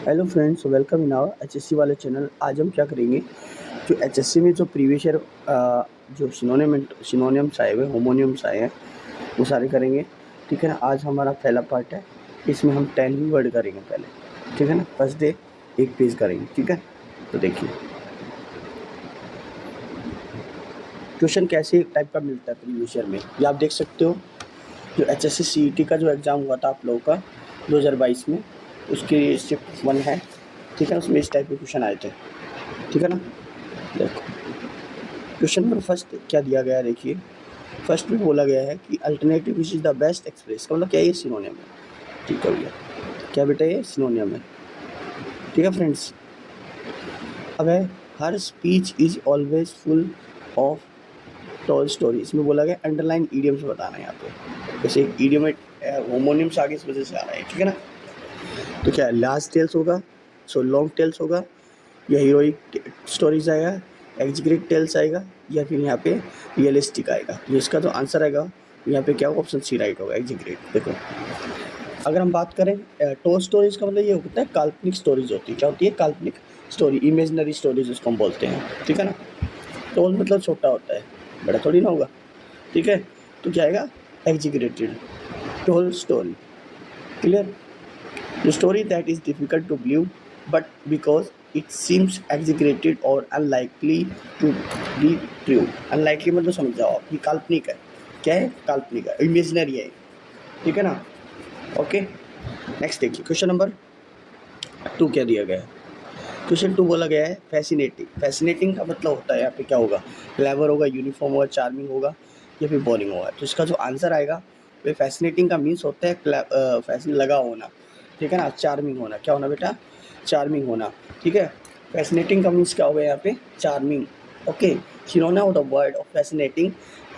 Hello friends, welcome in our HSC वाले channel. आज हम क्या करेंगे, जो एचएससी में जो प्रीवियस ईयर जो सिनोनियम्स आए हुए, होमोनियम्स आए हैं, वो सारे करेंगे। ठीक है ना। आज हमारा पहला पार्ट है, इसमें हम 10 वर्ड करेंगे पहले। ठीक है ना। फर्स्ट डे एक पेज करेंगे। ठीक है, तो देखिए क्वेश्चन कैसे टाइप का मिलता है प्रीवियस ईयर में, ये आप देख सकते हो। जो एचएससी सीईटी का जो एग्ज़ाम हुआ था आप लोगों का 2022 में, उसकी शिफ्ट 1 है। ठीक है, उसमें इस टाइप के क्वेश्चन आए थे। ठीक है ना। देखो क्वेश्चन नंबर फर्स्ट क्या दिया गया है, देखिए। फर्स्ट में बोला गया है कि alternative which is the best express, का मतलब क्या है, ये सिनोनियम है। ठीक है भैया, क्या बेटा ये सिनोनियम है। ठीक है फ्रेंड्स। अब है her speech is always full of tall story. इसमें बोला गया अंडरलाइन ईडियम्स बताना है यहाँ पे। जैसे ईडियम में होमोनियम्स आगे इस वजह से आ रहा है। ठीक है ना। तो क्या लास्ट टेल्स होगा, सो लॉन्ग टेल्स होगा, या हीरोइक स्टोरीज आएगा, एग्जीक्यूटिव टेल्स आएगा, या फिर यहाँ पे रियलिस्टिक आएगा। तो इसका जो आंसर आएगा यहाँ पे क्या होगा, ऑप्शन सी राइट होगा, एग्जीक्यूटिव। देखो अगर हम बात करें टोल स्टोरीज का मतलब ये होता है काल्पनिक स्टोरीज होती है। क्या होती है, काल्पनिक स्टोरी, इमेजिनरी स्टोरीज उसको हम बोलते हैं। ठीक है ना। टोल मतलब छोटा होता है, बड़ा थोड़ी ना होगा। ठीक है, तो क्या आएगा, executed toll story. Clear. The story that is difficult to believe, but because it seems exaggerated or unlikely to be true. Unlikely मतलब समझ जाओ आप, ये काल्पनिक है। क्या है, काल्पनिक है, इमेजिनरी है। ठीक है ना। ओके, नेक्स्ट देखिए क्वेश्चन नंबर 2 क्या दिया गया है। क्वेश्चन 2 बोला गया है फैसिनेटिंग। फैसिनेटिंग का मतलब होता है यहाँ पे क्या होगा, क्लेवर होगा, यूनिफॉर्म होगा, चार्मिंग होगा, या फिर बोरिंग होगा। तो इसका जो आंसर आएगा वो फैसिनेटिंग का मीन्स होता है फैसिन लगा होना। ठीक है ना। चार्मिंग होना, क्या होना बेटा, चार्मिंग होना। ठीक है, फैसिनेटिंग का मीन्स क्या होगा यहाँ पे, charming. Okay, synonym of the word of fascinating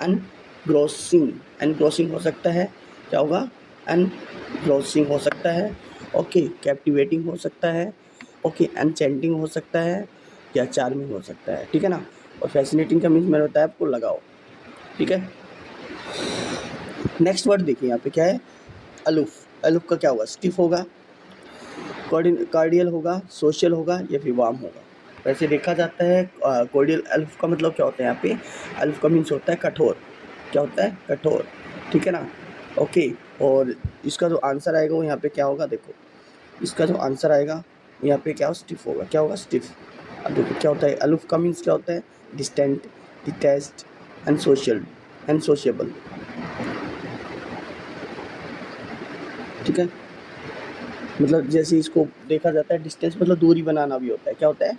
engrossing. Engrossing हो सकता है, क्या होगा, एनग्रोसिंग हो सकता है। ओके, कैप्टिवेटिंग हो सकता है। ओके, एनचेंटिंग हो सकता है, या चार्मिंग हो सकता है। ठीक है ना। और फैसिनेटिंग का मीन्स मैंने बताया आपको, लगाओ। ठीक है। नेक्स्ट वर्ड देखिए यहाँ पे क्या है, अलूफ। अलूफ का क्या होगा, स्टिफ होगा, कार्डियल होगा, सोशल होगा, या फिर वार्म होगा। वैसे देखा जाता है कार्डियल। अल्फ का मतलब क्या होता है यहाँ पे, अल्फ का मीन्स होता है कठोर। क्या होता है, कठोर। ठीक है ना। ओके, और इसका जो आंसर आएगा वो यहाँ पे क्या होगा, देखो इसका जो आंसर आएगा यहाँ पे क्या, स्टिफ होगा। क्या होगा, स्टिफ। अब देखो क्या होता है, अलूफ का मीन्स क्या होता है, डिस्टेंट, डिटैच्ड, अनसोशल, अनसोशिएबल। ठीक है, मतलब जैसे इसको देखा जाता है, डिस्टेंस मतलब दूरी बनाना भी होता है। क्या होता है,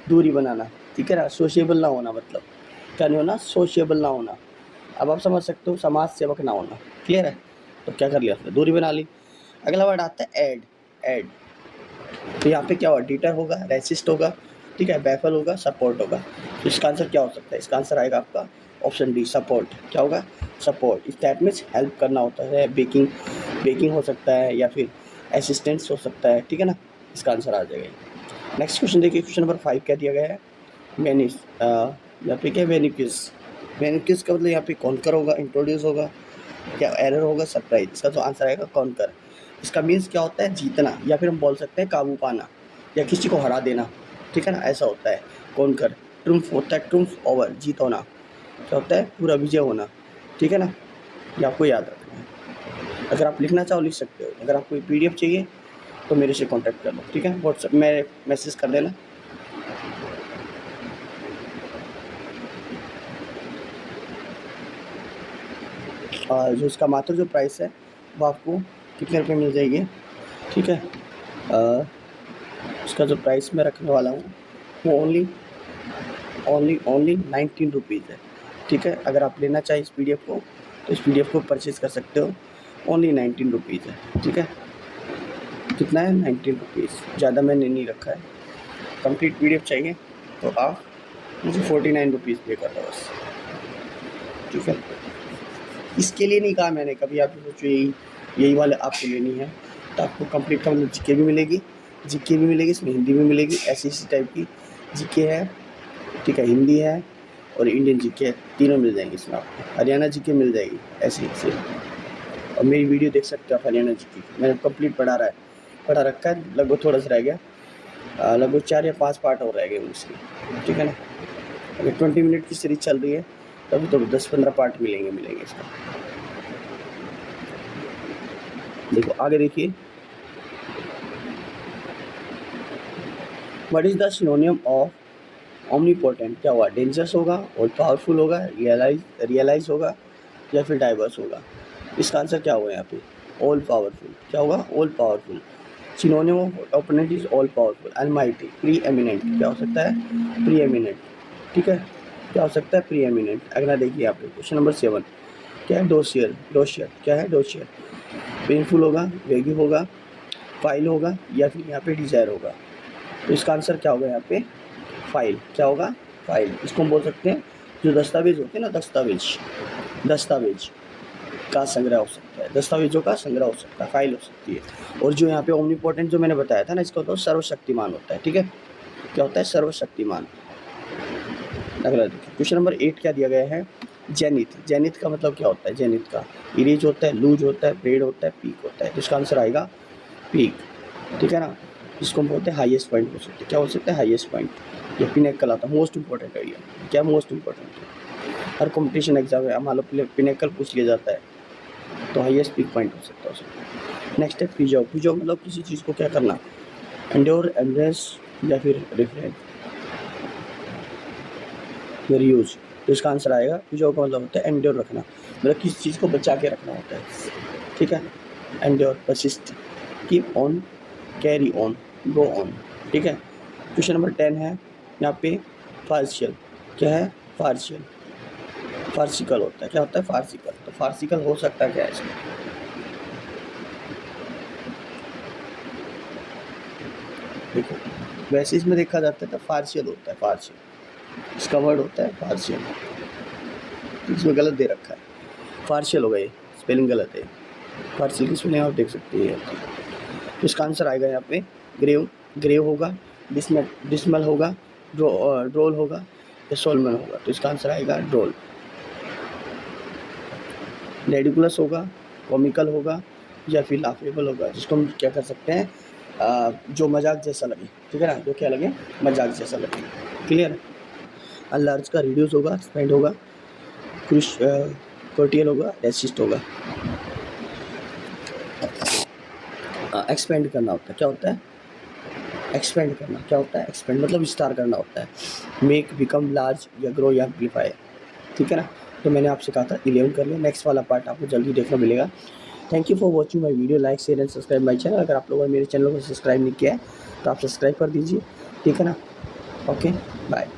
दूरी बनाना। ठीक है ना। सोशिएबल ना होना मतलब क्या नहीं होना, सोशिएबल ना होना। अब आप समझ सकते हो, समाज सेवक ना होना। क्लियर है। तो क्या कर लिया आपने, दूरी बना ली। अगला वर्ड आता है एड। एड, तो यहाँ पे क्या होगा, डिटर होगा, रेसिस्ट होगा, ठीक है, बैफल होगा, सपोर्ट होगा। तो इसका आंसर क्या हो सकता है, इसका आंसर आएगा आपका ऑप्शन डी, सपोर्ट। क्या होगा, सपोर्ट। इस टाइप में हेल्प करना होता है, बेकिंग, बेकिंग हो सकता है, या फिर असिस्टेंस हो सकता है। ठीक है ना, इसका आंसर आ जाएगा। नेक्स्ट क्वेश्चन देखिए, क्वेश्चन नंबर 5 क्या दिया गया है, वेनिस। यहाँ पे क्या है, वेनिक्यूस। वेनिक्यूस का मतलब यहाँ पे कॉन्कर होगा, इंट्रोड्यूस होगा, क्या एरर होगा, सरप्राइज। इसका जो आंसर आएगा कॉन्कर। इसका मीन्स क्या होता है, जीतना, या फिर हम बोल सकते हैं काबू पाना, या किसी को हरा देना। ठीक है ना, ऐसा होता है कॉन्कर। ट्रुम्फ होता है, ट्रुम्फ ओवर, जीत होना। क्या होता है, पूरा विजय होना। ठीक है ना, ये आपको याद रखना है। अगर आप लिखना चाहो लिख सकते हो, अगर आपको PDF चाहिए तो मेरे से कॉन्टैक्ट कर लो। ठीक है, व्हाट्सएप में मैसेज कर देना। और जो इसका मात्र जो प्राइस है वो आपको कितने रुपए मिल जाएगी। ठीक है, इसका जो प्राइस मैं रखने वाला हूँ वो ओनली 19 रुपीज़ है। ठीक है, अगर आप लेना चाहें इस PDF को तो इस PDF को परचेज़ कर सकते हो, ओनली 19 रुपीज़ है। ठीक है, कितना है, 19 रुपीज़, ज़्यादा मैंने नहीं रखा है। कंप्लीट PDF चाहिए तो आप मुझे 49 रुपीज़ पे कर दो बस। ठीक है, इसके लिए नहीं कहा मैंने कभी, आप सोचो यही वाले आपको लेनी है तो आपको कंप्लीट का मतलब जीके भी मिलेगी, जीके भी मिलेगी, इसमें हिंदी भी मिलेगी, ऐसी टाइप की जीके है। ठीक है, हिंदी है और इंडियन जीके है, तीनों मिल जाएंगे इसमें आपको। हरियाणा जीके मिल जाएगी ऐसे से। और मेरी वीडियो देख सकते हो आप, हरियाणा जीके मैंने कंप्लीट पढ़ा रखा है, लगभग थोड़ा सा रह गया। लगभग 4 या 5 पार्ट और रह गए उसके, ठीक है ना। अगर 20 मिनट की सीरीज चल रही है तभी तो 10-15 पार्ट मिलेंगे इसका। देखो आगे देखिए, what is the सिनोनियम of omnipotent? क्या हुआ? डेंजरस होगा, और पावरफुल होगा, रियलाइज होगा, या फिर डाइवर्स होगा? इसका आंसर क्या होगा यहाँ पे? All powerful. क्या होगा? All powerful. Synonym of opponent is all powerful, Almighty, pre eminent. क्या हो सकता है? प्री एमिनेंट, ठीक है। क्या हो सकता है? Pre eminent. अगला देखिए यहाँ पे क्वेश्चन नंबर 7, क्या है? डोशियर। डोशियर क्या है? डोशियर पेनफुल होगा, वेगी होगा, फाइल होगा, या फिर यहाँ पे डिजायर होगा? तो इसका आंसर क्या होगा यहाँ पे? फाइल। क्या होगा? फाइल। इसको हम बोल सकते हैं जो दस्तावेज होते हैं ना, दस्तावेज का संग्रह हो सकता है, दस्तावेजों का संग्रह हो सकता है, फाइल हो सकती है। और जो यहाँ पे ओमनीपोटेंट जो मैंने बताया था ना, इसका होता है सर्वशक्तिमान होता है, ठीक है। क्या होता है? सर्वशक्तिमान। अगला देखिए क्वेश्चन नंबर 8, क्या दिया गया है? जेनिथ। जेनिथ का मतलब क्या होता है? जेनिथ का इरेज होता है, लूज होता है, ब्रेड होता है, पीक होता है। तो इसका आंसर आएगा पीक, ठीक है ना। इसको हम बोलते हैं हाईएस्ट पॉइंट हो सकते हैं। क्या हो सकता है? हाईएस्ट पॉइंट, या पिनेकल आता है, मोस्ट इंपॉर्टेंट है ये। क्या मोस्ट इंपॉर्टेंट है? हर कंपटीशन एग्जाम में मान लो पिनेकल पूछ लिया जाता है, तो हाईएस्ट पीक पॉइंट हो सकता है उसमें। नेक्स्ट है प्रिजर्व। प्रिजर्व मतलब किसी चीज़ को क्या करना? एंड्योर, एम्ब्रेस, या फिर रिफ्रेन, रीयूज। तो इसका आंसर आएगा प्रिजर्व का मतलब होता है एंड्योर रखना, मतलब किसी चीज़ को बचा के रखना होता है, ठीक है। Endure, persist, keep on, carry on, go on, ठीक है। क्वेश्चन नंबर 10 है यहाँ पे फार्शियल। क्या है? फार्शियल। फार्सिकल होता है। क्या होता है? फार्सिकल। तो फार्सिकल हो सकता है क्या है इसमें? देखो वैसे इसमें देखा जाता है तो फार्शियल होता है, फार्शियल इसका वर्ड होता है, फार्शियल। इसमें गलत दे रखा है, फार्शियल हो गए, स्पेलिंग गलत है। फार्शियल की स्पेलिंग आप देख सकते हैं। तो इसका आंसर आएगा यहाँ पे ग्रेव। ग्रेव होगा, डिसमल होगा, ड्रोल होगा, या सोलमन होगा? तो इसका आंसर आएगा ड्रोल। रेडिकुलस होगा, कॉमिकल होगा, या फिर लाफेबल होगा, जिसको हम क्या कर सकते हैं, जो मजाक जैसा लगे, ठीक है ना, जो क्या लगे? मजाक जैसा लगे। क्लियर? लार्ज का रिड्यूस होगा, एक्सपेंड होगा, कोर्टियल होगा, रेसिस्ट होगा। एक्सपेंड करना होता है। क्या होता है? एक्सपेंड करना। क्या होता है? एक्सपेंड मतलब विस्तार करना होता है। मेक, बिकम, लार्ज, या ग्रो, या एम्प्लीफाई, ठीक है ना। तो मैंने आपसे कहा था 11 कर लिया। नेक्स्ट वाला पार्ट आपको जल्दी देखने मिलेगा। Thank you for watching my video. Like, share and subscribe my channel. अगर आप लोगों ने मेरे चैनल को सब्सक्राइब नहीं किया है तो आप सब्सक्राइब कर दीजिए, ठीक है ना। Okay, bye.